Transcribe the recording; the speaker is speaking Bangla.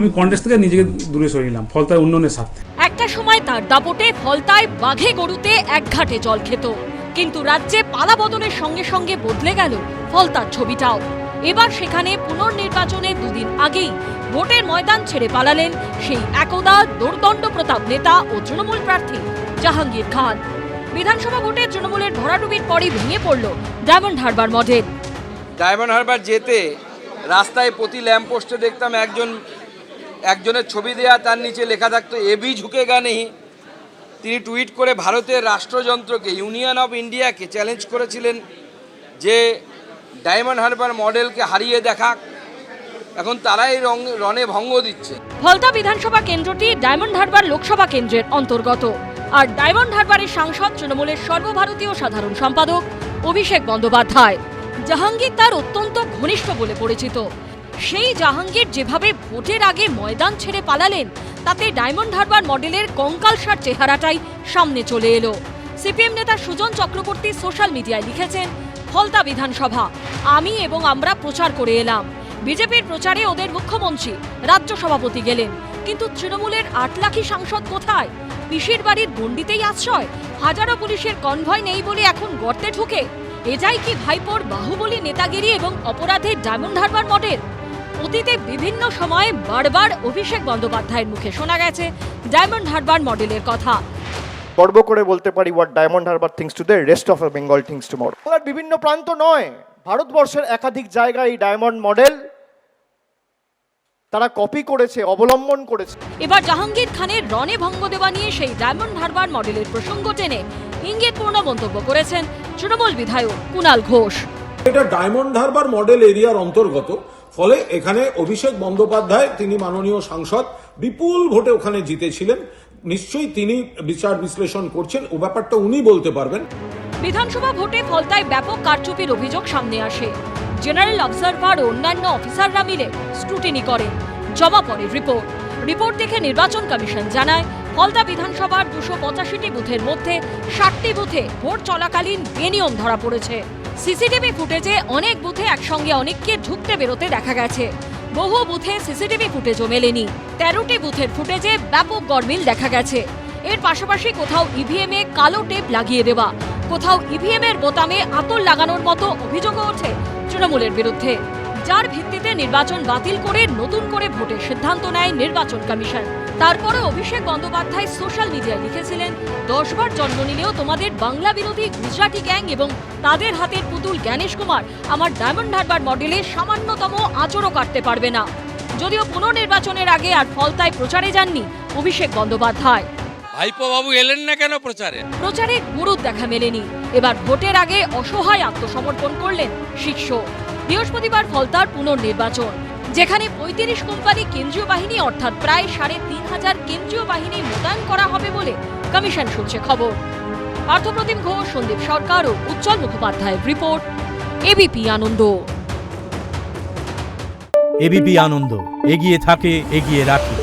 আমি কন্টেস্ট থেকে নিজেকে দূরে সরিয়ে নিলাম ফলতার উন্নয়নের স্বার্থে। একটা সময় তার দাপটে ফলতায় বাঘে গরুতে এক ঘাটে জল খেত, কিন্তু রাজ্যে পালা বদলের সঙ্গে সঙ্গে বদলে গেল ফলতার ছবিটাও। এবার সেখানে পুনর্নির্বাচনে দুদিন আগেই ভোটের ময়দান ছেড়ে পালালেন সেই একদা দোর্দণ্ড প্রতাপ নেতা ও তৃণমূল প্রার্থী জাহাঙ্গীর খান। বিধানসভা ভোটে তৃণমূলের ভরাডুবির পরই ভেঙে পড়ল diamond Harbour model. Diamond Harbour যেতে রাস্তায় প্রতি ল্যাম্পপোস্টে দেখতাম একজনের ছবি দেয়া, তার নিচে লেখা থাকতো এবি ঝুঁকেগা নেই। তিনি টুইট করে ভারতের রাষ্ট্রযন্ত্রকে, ইউনিয়ন অফ ইন্ডিয়াকে চ্যালেঞ্জ করেছিলেন যে ডায়মন্ড হারবার মডেলকে হারিয়ে দেখা। এখন তারাই রণে ভঙ্গ দিচ্ছে। ফলতা বিধানসভা কেন্দ্রটি ডায়মন্ড হারবার লোকসভা কেন্দ্রের অন্তর্গত। আর ডায়মন্ড হারবারের সাংসদ তৃণমূলের সর্বভারতীয় সাধারণ সম্পাদক অভিষেক বন্দ্যোপাধ্যায়। জাহাঙ্গীর তার অত্যন্ত ঘনিষ্ঠ বলে পরিচিত। সেই জাহাঙ্গীর যেভাবে ভোটের আগে ময়দান ছেড়ে পালালেন, তাতে ডায়মন্ড হারবার মডেলের কঙ্কালসার চেহারাটাই সামনে চলে এলো। সিপিএম নেতা সুজন চক্রবর্তী সোশ্যাল মিডিয়ায় লিখেছেন, ফলতা বিধানসভা আমি এবং আমরা প্রচার করে এলাম। বিজেপির প্রচারে ওদের মুখ্যমন্ত্রী, রাজ্য সভাপতি গেলেন, কিন্তু তৃণমূলের 8 লাখি সাংসদ কোথায়? পিসির বাড়ির গণ্ডিতেই আশ্রয়। হাজারো পুলিশের কনভয় নেই বলে এখন গর্তে ঢুকে। এটাই কি ভাইপোর বাহুবলী নেতাগিরি এবং অপরাধের ডায়মন্ড হারবার মডেল? অতীতে বিভিন্ন সময়ে বারবার অভিষেক বন্দ্যোপাধ্যায়ের মুখে শোনা গেছে ডায়মন্ড হারবার মডেলের কথা। গর্ব করে বলতে পারি what diamond Harbour things today, rest of Bengal things tomorrow. বাংলার বিভিন্ন প্রান্ত নয়, ভারতবর্ষের একাধিক জায়গায় এই ডায়মন্ড মডেল তারা কপি করেছে, অবলম্বন করেছে। এবার জাহাঙ্গীর খানের রণে ভঙ্গ দেওয়া নিয়ে সেই ডায়মন্ড হারবার মডেলের প্রসঙ্গ টেনে ইঙ্গিতপূর্ণ মন্তব্য করেছেন তৃণমূল বিধায়ক কুণাল ঘোষ। এটা ডায়মন্ড হারবার মডেল এরিয়ার অন্তর্গত, ফলে এখানে অভিষেক বন্দ্যোপাধ্যায়, তিনি মাননীয় সাংসদ, বিপুল ভোটে ওখানে জিতেছিলেন। নিশ্চয়ই তিনি বিচার বিশ্লেষণ করছেন, ও ব্যাপারটা উনি বলতে পারবেন। বিধানসভা ভোটে ফলতায় ব্যাপক কারচুপির অভিযোগ সামনে আসে। জেনারেল অবজারভার ও অন্যান্য অফিসাররা মিলে স্ক্রুটিনি করেন, জমা পড়ে রিপোর্ট দেখে নির্বাচন কমিশন জানায়, ফলতা বিধানসভার 285টি বুথের মধ্যে 60টি বুথে ভোট চলাকালীন বেনিয়ম ধরা পড়েছে। সিসিটিভি ফুটেজে অনেক বুথে একসঙ্গে অনেককে ঢুকতে বেরোতে দেখা গেছে। বহু বুথে সিসিটিভি ফুটেজও মেলেনি। 13টি বুথের ফুটেজে ব্যাপক গরমিল দেখা গেছে। এর পাশাপাশি কোথাও ইভিএমে কালো টেপ লাগিয়ে দেওয়া, কোথাও ইভিএমের বোতামে আতর লাগানোর মতো অভিযোগও ওঠে তৃণমূলের বিরুদ্ধে, যার ভিত্তিতে নির্বাচন বাতিল করে নতুন করে ভোটের সিদ্ধান্ত নেয় নির্বাচন কমিশন। তারপরে অভিষেক বন্দ্যোপাধ্যায় সোশ্যাল মিডিয়ায় লিখেছিলেন, 10 বার জন্ম নিলেও তোমাদের বাংলা বিরোধী গুজরাটি গ্যাং এবং তাদের হাতের পুতুল জ্ঞানেশ কুমার আমার ডায়মন্ড হারবার মডেলে সামান্যতম আঁচড়ও কাটতে পারবে না। যদিও পুনর্নির্বাচনের আগে আর ফলতায় প্রচারে যাননি অভিষেক বন্দ্যোপাধ্যায়। ভাইপো বাবু এলেন না কেন প্রচারে গুরুত্ব দেখা মেলেনি। এবার ভোটের আগে অসহায় আত্মসমর্পণ করলেন শীর্ষ। বৃহস্পতিবার ফলতার পুনর্নির্বাচন, যেখানে 35 কোম্পানি কেন্দ্রীয় বাহিনী অর্থাৎ প্রায় 3500 কেন্দ্রীয় বাহিনী মোতায়েন করা হবে বলে কমিশন সূত্রে খবর। পার্থপ্রতিম ঘোষ, সন্দীপ সরকার ও উজ্জ্বল মুখোপাধ্যায়ের রিপোর্ট, এবিপি আনন্দ। এবিপি আনন্দ, এগিয়ে থাকে, এগিয়ে রাখে।